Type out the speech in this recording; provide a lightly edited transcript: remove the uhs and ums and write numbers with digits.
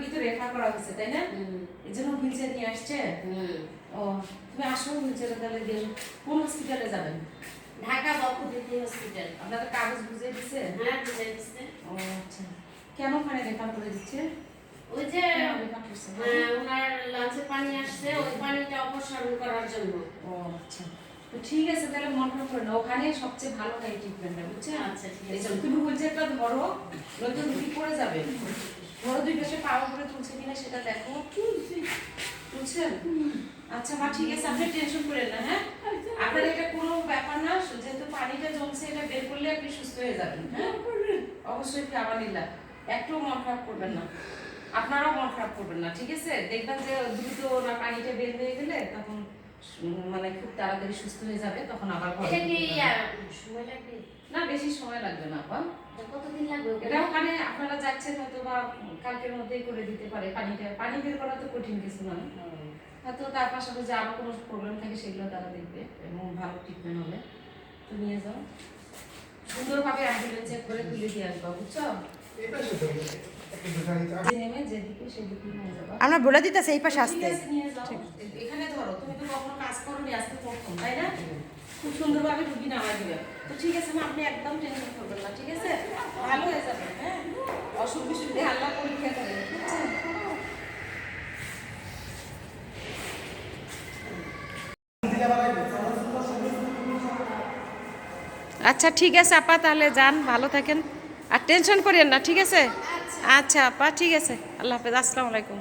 ভিতরে রেফার করা হয়েছে তাই না? এই জন্য হুইলচেয়ার নিয়ে আসছে। ও তুমি আসো হুইলচেয়ারে তাহলে দিয়ে কোন হসপিটালে যাবেন? ঢাকা বকুদিতি হসপিটাল। আপনাদের কাগজ বুঝিয়ে দিছে? হ্যাঁ বুঝিয়ে দিছে। ও আচ্ছা, কেন ওখানে রেফার করে দিচ্ছে? ওই যে ওনার লাঞ্চে পানি আসছে, ওই পানিটা অপসারণ করার জন্য। ও আচ্ছা, তো ঠিক আছে তাহলে মন খারাপ করে না, ওখানে সবচেয়ে ভালো হয় ট্রিটমেন্টটা, বুঝছেন? আচ্ছা ঠিক আছে। তুমি হুইলচেয়ারটা ধরো, নয়তো রুটি পড়ে যাবে। ধরো দুই পাশে পাওয়া করে তুলছে কিনা সেটা দেখো। বুঝছেন? আচ্ছা মা ঠিক আছে, আপনি টেনশন করেন না। হ্যাঁ, আপনার এটা কোনো ব্যাপার না, যেহেতু পানিটা জমছে এটা বের করলে আপনি সুস্থ হয়ে যাবেন। হ্যাঁ অবশ্যই আলহামদুলিল্লাহ, একটু মন খারাপ করবেন না, আপনারাও মন খারাপ করবেন না, ঠিক আছে? দেখবেন যে দ্রুত না পানিটা বের হয়ে গেলে তখন মানে খুব তাড়াতাড়ি সুস্থ হয়ে যাবে, তখন আবার এটা কি সময় লাগবে? না বেশি সময় লাগবে না আপা। কতদিন লাগবে? এটা ওখানে আপনারা যাচ্ছেন হয়তো বা কালকের মধ্যেই করে দিতে পারে। পানি বের করা তো কঠিন কিছু না, হয়তো তার পাশাপাশি আরো কোনো প্রবলেম থাকে সেগুলো তারা দেখবে এবং ভালো ট্রিটমেন্ট হবে। তো নিয়ে যাও, সুন্দরভাবে অ্যাম্বুলেন্সে করে তুলে দিয়ে আসবা, বুঝছো? যেদিকে সেদিকে নিয়ে যাবা। আমরা বলে দিতেছি এই পাশে আসতে। এখানে ধরো, তুমি তো কখনো কাজ করোনি, আজকে প্রথম তাই না? খুব সুন্দরভাবে রুগী নামাই দিবে। তো ঠিক আছে মা, আপনি একদম টেনশন করবেন না, ঠিক আছে? ভালো হয়ে যাবে। হ্যাঁ, অসুখ বিসুখ দিয়ে আল্লাহ পরীক্ষা করে, বুঝছেন? আচ্ছা ঠিক আছে আপা, তাহলে যান, ভালো থাকেন আর টেনশন করেন না, ঠিক আছে? আচ্ছা আপা ঠিক আছে, আল্লাহ হাফেজ, আসসালামু আলাইকুম।